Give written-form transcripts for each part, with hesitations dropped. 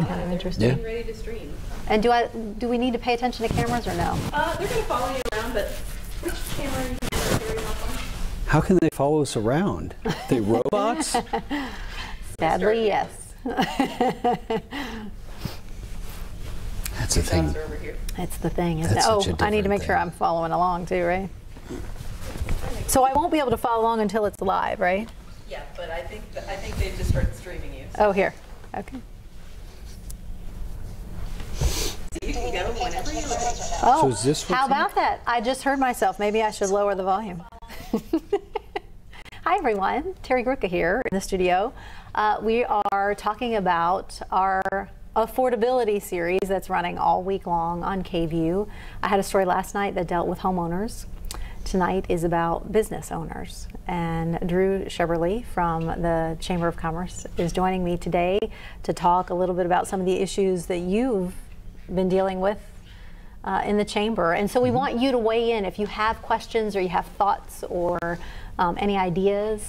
Kind of interesting. Getting ready to stream. And do we need to pay attention to cameras or no? They're going to follow you around, but which camera are you going to carry off on? How can they follow us around? They robots? Sadly, yes. That's the thing. It's the thing, isn't it? That's Oh, such a I need to different make sure thing. I'm following along too, right? So I won't be able to follow along until it's live, right? Yeah, but I think they just started streaming you. Oh, here. Okay. So you can go whenever you're ready. Oh, So is this how what's in about that? I just heard myself. Maybe I should lower the volume. Hi, everyone. Terry Grucka here in the studio. We are talking about our affordability series that's running all week long on KView. I had a story last night that dealt with homeowners. Tonight is about business owners. And Drew Sheberly from the Chamber of Commerce is joining me today to talk a little bit about some of the issues that you've been dealing with in the Chamber. And so we want you to weigh in if you have questions or you have thoughts or any ideas.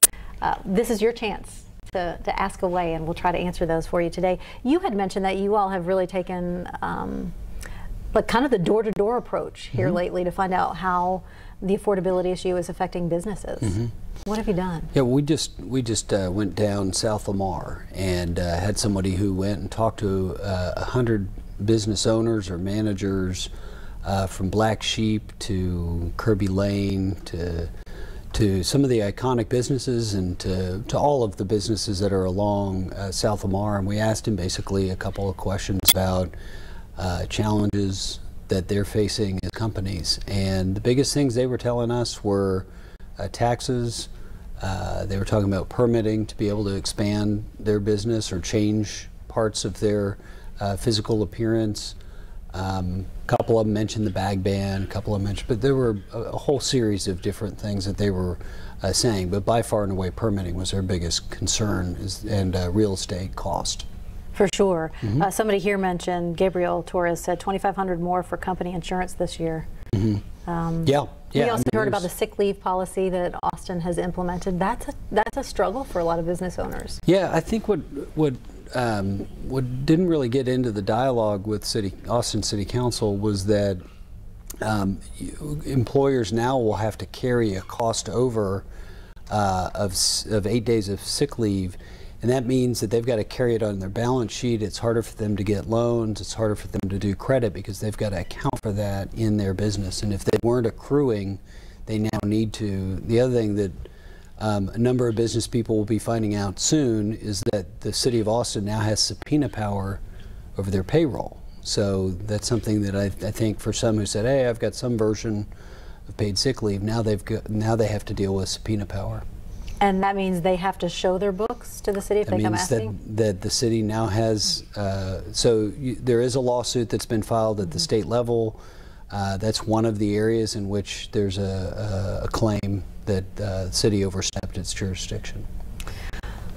This is your chance to ask away, and we'll try to answer those for you today. You had mentioned that you all have really taken like kind of the door-to-door approach here lately to find out how the affordability issue is affecting businesses. What have you done? Yeah, we just went down South Lamar and had somebody who went and talked to 100 business owners or managers from Black Sheep to Kirby Lane to some of the iconic businesses and to all of the businesses that are along South Lamar. And we asked him basically a couple of questions about challenges that they're facing as companies. And the biggest things they were telling us were taxes. They were talking about permitting to be able to expand their business or change parts of their physical appearance. A couple of them mentioned the bag ban, a couple of them mentioned, but there were a whole series of different things that they were saying. But by far and away, permitting was their biggest concern, and real estate cost. For sure. Somebody here mentioned, Gabriel Torres said $2,500 more for company insurance this year. Yeah. We also heard about the sick leave policy that Austin has implemented. That's a struggle for a lot of business owners. Yeah, I think what didn't really get into the dialogue with Austin City Council was that employers now will have to carry a cost over of 8 days of sick leave. And that means that they've got to carry it on their balance sheet. It's harder for them to get loans. It's harder for them to do credit because they've got to account for that in their business. And if they weren't accruing, they now need to. The other thing that a number of business people will be finding out soon is that the city of Austin now has subpoena power over their payroll. So that's something that I think for some who said, hey, I've got some version of paid sick leave, now they have to deal with subpoena power. And that means they have to show their books to the city if they come asking? That the city now has, there is a lawsuit that's been filed at the state level. That's one of the areas in which there's a claim that the city overstepped its jurisdiction.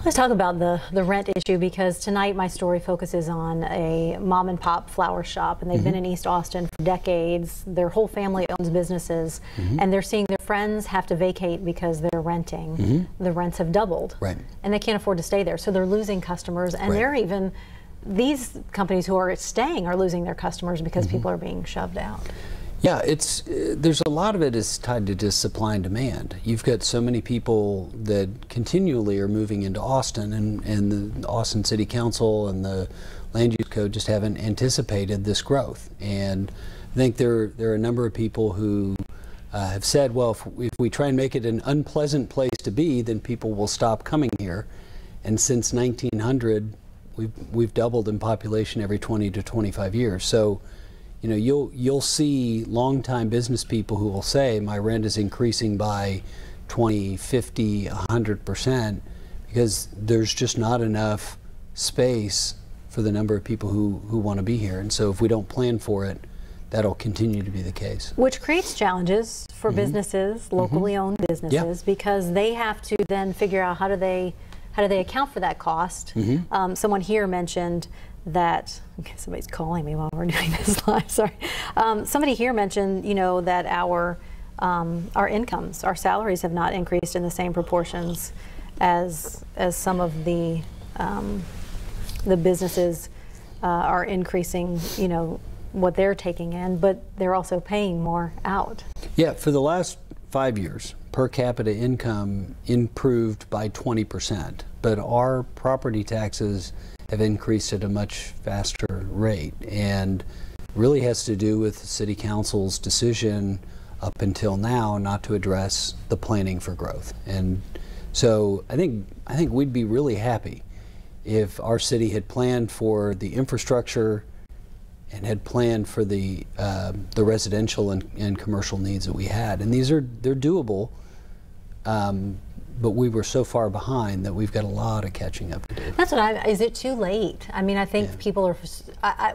Let's talk about the rent issue, because tonight my story focuses on a mom and pop flower shop, and they've been in East Austin for decades. Their whole family owns businesses, and they're seeing their friends have to vacate because they're renting. The rents have doubled, and they can't afford to stay there, so they're losing customers, and they're even, these companies who are staying are losing their customers because people are being shoved out. Yeah, there's a lot of it is tied to just supply and demand. You've got so many people that continually are moving into Austin, and the Austin City Council and the Land Use Code just haven't anticipated this growth. And I think there are a number of people who have said, well, if we try and make it an unpleasant place to be, then people will stop coming here. And since 1900, we've doubled in population every 20 to 25 years. So, you know, you'll see longtime business people who will say my rent is increasing by 20, 50, 100% because there's just not enough space for the number of people who want to be here. And so if we don't plan for it, that'll continue to be the case. Which creates challenges for businesses, locally owned businesses, because they have to then figure out how do they account for that cost. Someone here mentioned that, okay, somebody's calling me while we're doing this live, sorry. Somebody here mentioned, you know, that our incomes, our salaries have not increased in the same proportions as some of the businesses are increasing, you know, what they're taking in, but they're also paying more out. Yeah, for the last 5 years, per capita income improved by 20%, but our property taxes have increased at a much faster rate, and really has to do with the City Council's decision up until now not to address the planning for growth. And so I think we'd be really happy if our city had planned for the infrastructure and had planned for the residential and commercial needs that we had. And they're doable, but we were so far behind that we've got a lot of catching up to do. That's what is it too late? I mean, I think people are,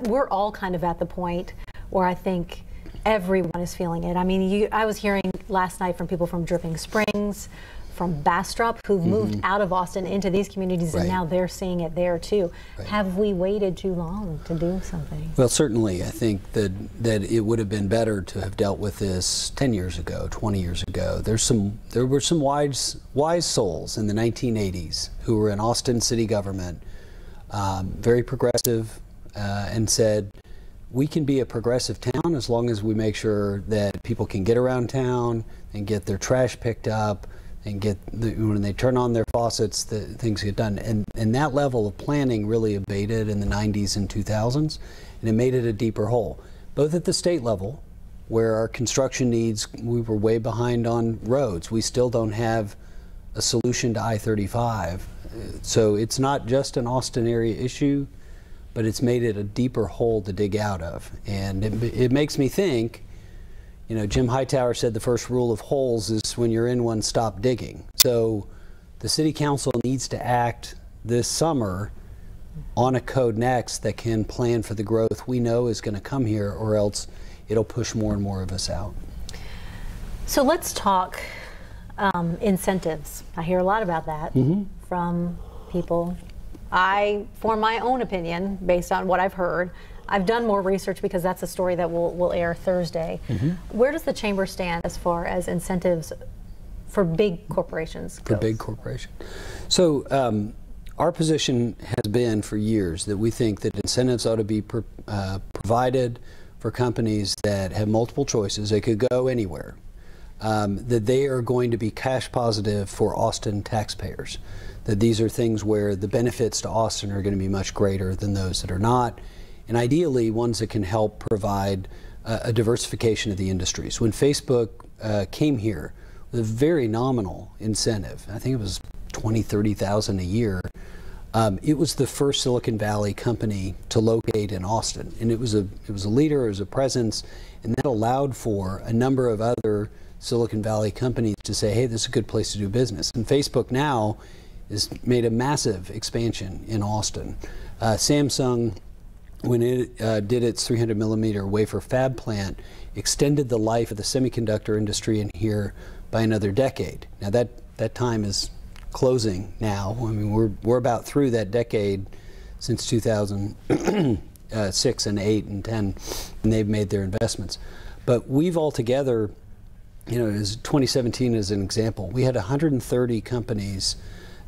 we're all kind of at the point where I think everyone is feeling it. I mean, I was hearing last night from people from Dripping Springs, from Bastrop, who've moved out of Austin into these communities, and now they're seeing it there too. Have we waited too long to do something? Well, certainly, I think that it would have been better to have dealt with this 10 years ago, 20 years ago. There were some wise souls in the 1980s who were in Austin city government, very progressive, and said, we can be a progressive town as long as we make sure that people can get around town and get their trash picked up, and when they turn on their faucets, things get done. And that level of planning really abated in the 90s and 2000s, and it made it a deeper hole. Both at the state level, where our construction needs, we were way behind on roads. We still don't have a solution to I-35. So it's not just an Austin area issue, but it's made it a deeper hole to dig out of. And it makes me think, you know, Jim Hightower said the first rule of holes is when you're in one, stop digging. So the City Council needs to act this summer on a code next that can plan for the growth we know is going to come here, or else it'll push more and more of us out. So let's talk incentives. I hear a lot about that from people. I form my own opinion based on what I've heard. I've done more research because that's a story that will air Thursday. Where does the chamber stand as far as incentives for big corporations goes? For big corporations. So our position has been for years that we think that incentives ought to be provided for companies that have multiple choices. They could go anywhere. That they are going to be cash positive for Austin taxpayers. That these are things where the benefits to Austin are going to be much greater than those that are not. And ideally, ones that can help provide a diversification of the industries. When Facebook came here with a very nominal incentive, I think it was $20,000, $30,000 a year, it was the first Silicon Valley company to locate in Austin. And it was a leader, it was a presence, and that allowed for a number of other Silicon Valley companies to say, hey, this is a good place to do business. And Facebook now has made a massive expansion in Austin. Samsung, when it did its 300 millimeter wafer fab plant, extended the life of the semiconductor industry in here by another decade. Now that time is closing now. I mean, we're about through that decade since 2006 and 8 and 10, and they've made their investments. But we've altogether, you know, as 2017 as an example, we had 130 companies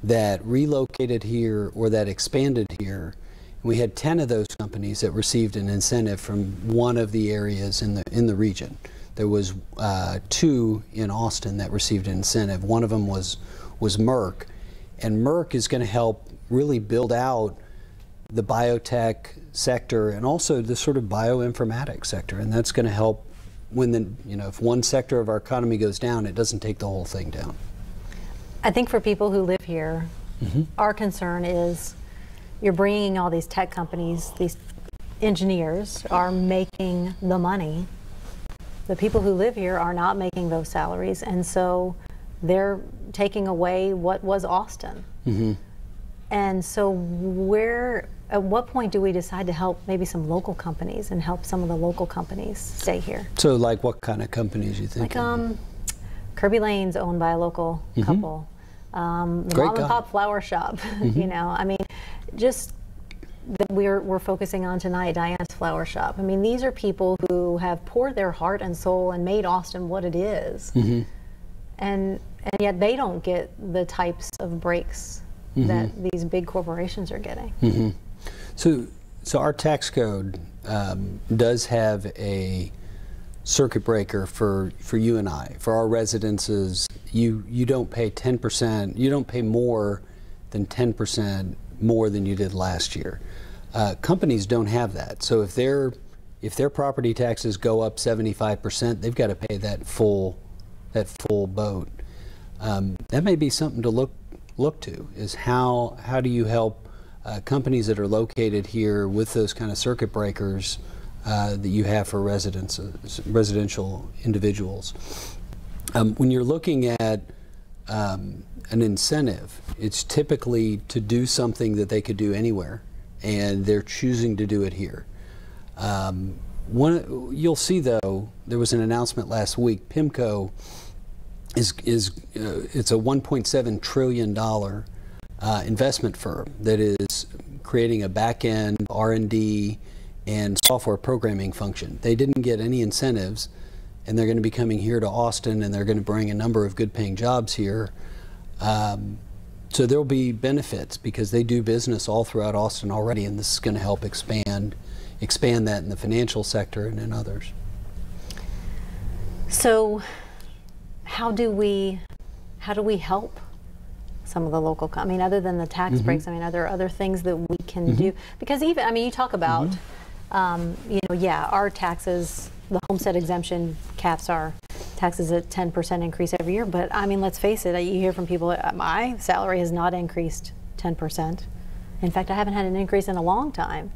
that relocated here or that expanded here. We had 10 of those companies that received an incentive from one of the areas in the region. There was 2 in Austin that received an incentive. One of them was Merck, and Merck is going to help really build out the biotech sector and also the sort of bioinformatics sector, and that's going to help when if one sector of our economy goes down, it doesn't take the whole thing down. I think for people who live here, our concern is you're bringing all these tech companies, these engineers are making the money. The people who live here are not making those salaries, and so they're taking away what was Austin. And so at what point do we decide to help maybe some local companies and help some of the local companies stay here? So like what kind of companies you think? Like Kirby Lane's owned by a local couple. The mom and pop flower shop. You know, I mean, just that we're focusing on tonight, Diana's Flower Shop. I mean, these are people who have poured their heart and soul and made Austin what it is. And yet they don't get the types of breaks that these big corporations are getting. So So our tax code does have a circuit breaker for you and I. For our residences, you don't pay 10%, you don't pay more than 10% more than you did last year. Companies don't have that. So if their property taxes go up 75%, they've got to pay that full boat. That may be something to look to, is how do you help companies that are located here with those kind of circuit breakers that you have for residential individuals. When you're looking at an incentive, it's typically to do something that they could do anywhere, and they're choosing to do it here. You'll see, though, there was an announcement last week. PIMCO it's a $1.7 trillion investment firm that is creating a back-end R&D and software programming function. They didn't get any incentives, and they're going to be coming here to Austin, and they're going to bring a number of good-paying jobs here. So there'll be benefits because they do business all throughout Austin already, and this is going to help expand that in the financial sector and in others. So how do we help some of the local, I mean, other than the tax breaks, I mean, are there other things that we can do? Because even, I mean, you talk about, you know, yeah, our taxes, the homestead exemption caps our taxes at 10% increase every year, but I mean, let's face it, you hear from people, my salary has not increased 10%. In fact, I haven't had an increase in a long time.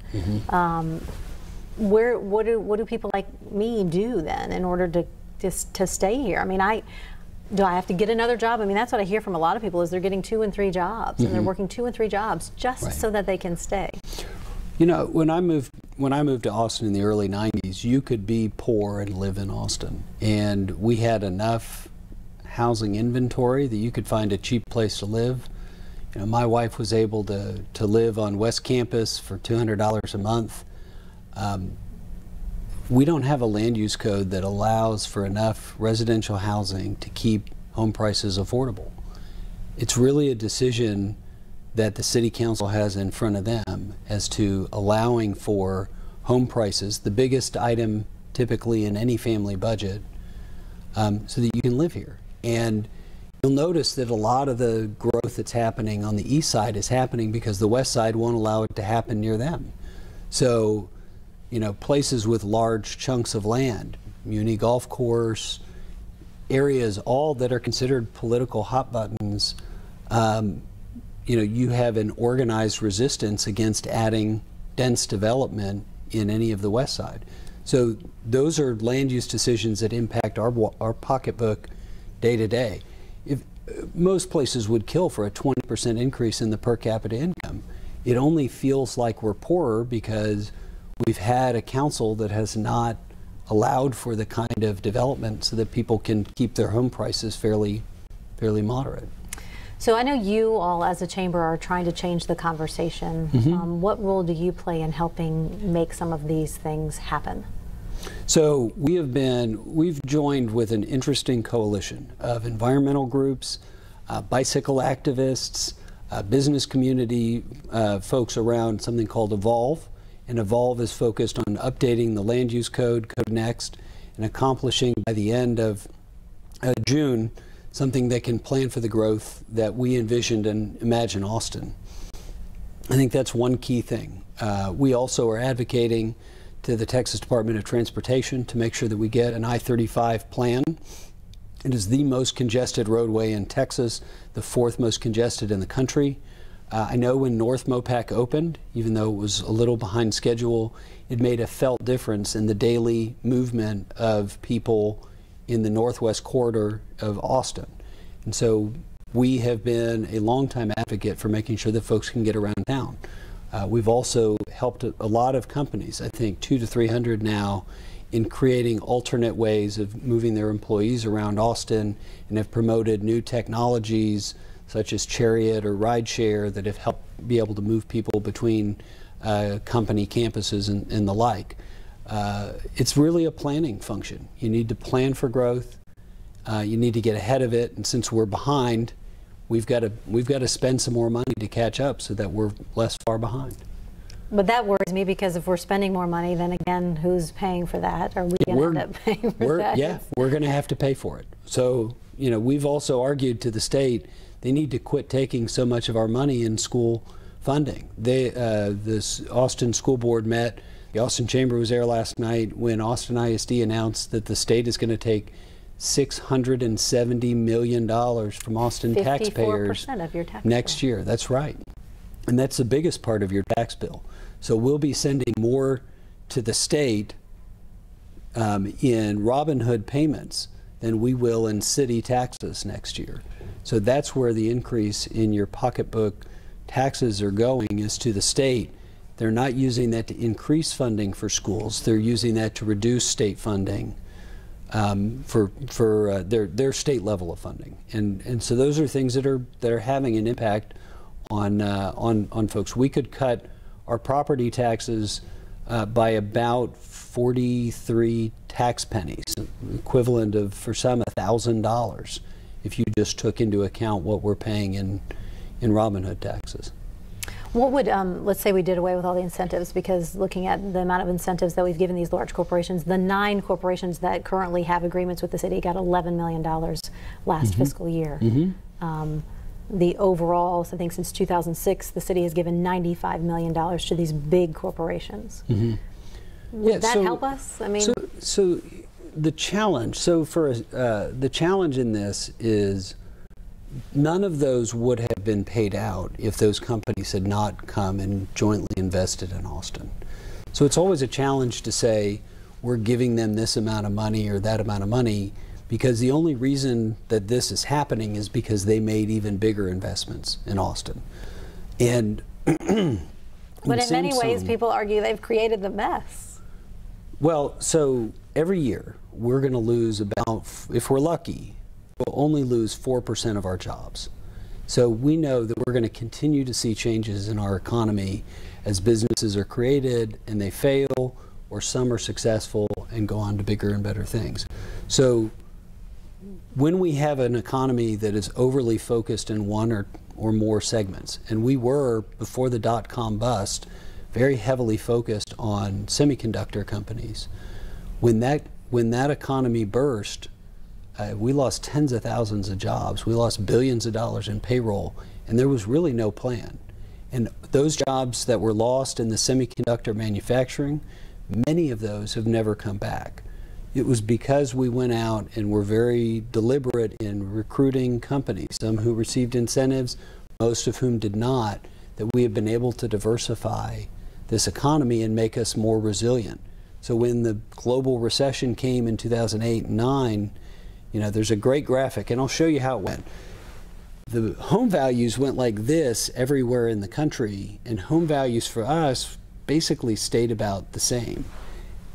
What do people like me do then in order to stay here? I mean, do I have to get another job? I mean, that's what I hear from a lot of people, is they're getting 2 and 3 jobs, and they're working 2 and 3 jobs just so that they can stay. You know, when I moved to Austin in the early 90s, you could be poor and live in Austin, and we had enough housing inventory that you could find a cheap place to live. You know, my wife was able to live on West Campus for $200 a month. We don't have a land use code that allows for enough residential housing to keep home prices affordable. It's really a decision that the City Council has in front of them as to allowing for home prices, the biggest item typically in any family budget, so that you can live here. And you'll notice that a lot of the growth that's happening on the east side is happening because the west side won't allow it to happen near them. So, you know, places with large chunks of land, Muni Golf Course, areas all that are considered political hot buttons, you know, you have an organized resistance against adding dense development in any of the west side. So those are land use decisions that impact our pocketbook day to day. Most places would kill for a 20% increase in the per capita income. It only feels like we're poorer because we've had a council that has not allowed for the kind of development so that people can keep their home prices fairly moderate. So I know you all as a chamber are trying to change the conversation. What role do you play in helping make some of these things happen? So we've joined with an interesting coalition of environmental groups, bicycle activists, business community folks around something called Evolve. And Evolve is focused on updating the land use code, Code Next, and accomplishing by the end of June something that can plan for the growth that we envisioned and imagine Austin. I think that's one key thing. We also are advocating to the Texas Department of Transportation to make sure that we get an I-35 plan. It is the most congested roadway in Texas, the 4th most congested in the country. I know when North Mopac opened, even though it was a little behind schedule, it made a felt difference in the daily movement of people in the northwest corridor of Austin. And so we have been a longtime advocate for making sure that folks can get around town. We've also helped a lot of companies, I think 200 to 300 now, in creating alternate ways of moving their employees around Austin, and have promoted new technologies such as Chariot or Rideshare that have helped be able to move people between company campuses and the like. It's really a planning function. You need to plan for growth. You need to get ahead of it, and since we're behind, we've got to spend some more money to catch up so that we're less far behind. But that worries me, because if we're spending more money, then again, who's paying for that? Are we going to end up paying for that? Yeah, we're going to have to pay for it. So, you know, we've also argued to the state they need to quit taking so much of our money in school funding. This Austin School Board met. The Austin Chamber was there last night when Austin ISD announced that the state is going to take $670 million from Austin taxpayers of your tax next bill. year. That's right. And that's the biggest part of your tax bill. So we'll be sending more to the state in Robin Hood payments than we will in city taxes next year. So that's where the increase in your pocketbook taxes are going, is to the state. They're not using that to increase funding for schools. They're using that to reduce state funding for their state level of funding. And so those are things that are having an impact on folks. We could cut our property taxes by about 43 tax pennies, equivalent of, for some, $1,000, if you just took into account what we're paying in Robin Hood taxes. What would, let's say we did away with all the incentives, because looking at the amount of incentives that we've given these large corporations, the 9 corporations that currently have agreements with the city got $11 million last fiscal year. The overall, so I think since 2006, the city has given $95 million to these big corporations. Would that help us? I mean, so the challenge. So for the challenge in this is, none of those would have been paid out if those companies had not come and jointly invested in Austin. So it's always a challenge to say we're giving them this amount of money or that amount of money, because the only reason that this is happening is because they made even bigger investments in Austin. And but in many ways, people argue they've created the mess. Well, so every year we're going to lose about, if we're lucky, we'll only lose 4% of our jobs. So we know that we're going to continue to see changes in our economy as businesses are created and they fail, or some are successful and go on to bigger and better things. So when we have an economy that is overly focused in one or more segments, and we were, before the dot-com bust, very heavily focused on semiconductor companies, when that economy burst, we lost tens of thousands of jobs. We lost billions of dollars in payroll, and there was really no plan. And those jobs that were lost in the semiconductor manufacturing, many of those have never come back. It was because we went out and were very deliberate in recruiting companies, some who received incentives, most of whom did not, that we have been able to diversify this economy and make us more resilient. So when the global recession came in 2008 and 9, you know, there's a great graphic, and I'll show you how it went. The home values went like this everywhere in the country, and home values for us basically stayed about the same.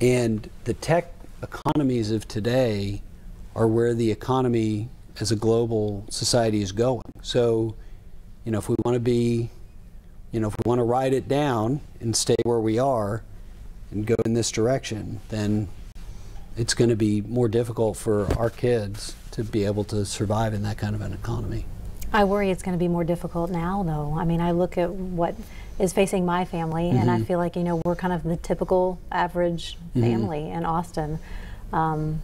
And the tech economies of today are where the economy as a global society is going. So, you know, if we want to be, you know, if we want to ride it down and stay where we are and go in this direction, then it's going to be more difficult for our kids to be able to survive in that kind of an economy. I worry it's going to be more difficult now, though. I mean, I look at what is facing my family, and I feel like, you know, we're kind of the typical average family in Austin. I'm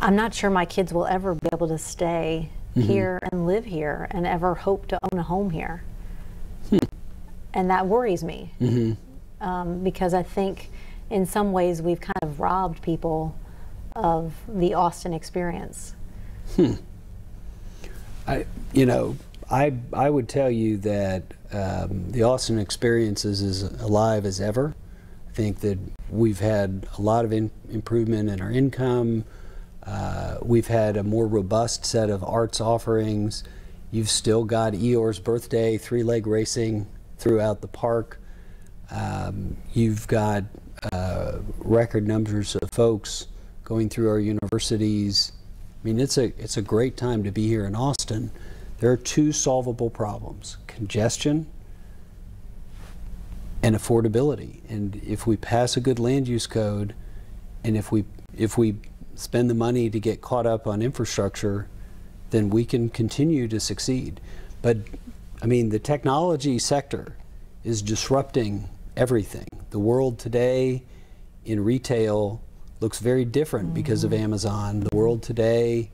not sure my kids will ever be able to stay here and live here and ever hope to own a home here. And that worries me, because I think in some ways we've kind of robbed people of the Austin experience. I would tell you that the Austin experience is as alive as ever. I think that we've had a lot of improvement in our income. We've had a more robust set of arts offerings. You've still got Eeyore's birthday, 3-leg racing throughout the park. You've got record numbers of folks going through our universities. I mean, it's a great time to be here in Austin. There are 2 solvable problems: congestion and affordability. And if we pass a good land use code, and if we spend the money to get caught up on infrastructure, then we can continue to succeed. But I mean, the technology sector is disrupting everything. The world today in retail looks very different because of Amazon. The world today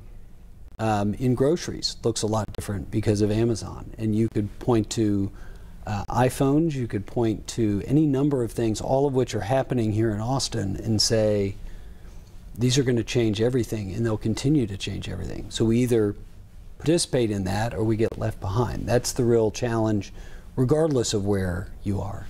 in groceries looks a lot different because of Amazon. And you could point to iPhones, you could point to any number of things, all of which are happening here in Austin, and say, these are going to change everything, and they'll continue to change everything. So we either participate in that or we get left behind. That's the real challenge, regardless of where you are.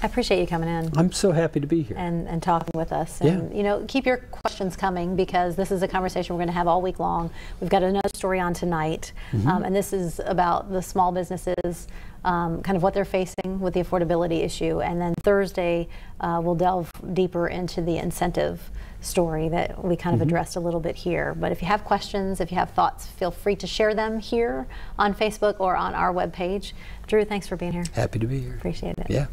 I appreciate you coming in. I'm so happy to be here. And talking with us. And, you know, keep your questions coming, because this is a conversation we're going to have all week long. We've got another story on tonight, and this is about the small businesses, kind of what they're facing with the affordability issue. And then Thursday, we'll delve deeper into the incentive story that we kind of addressed a little bit here. But if you have questions, if you have thoughts, feel free to share them here on Facebook or on our webpage. Drew, thanks for being here. Happy to be here. Appreciate it. Yeah.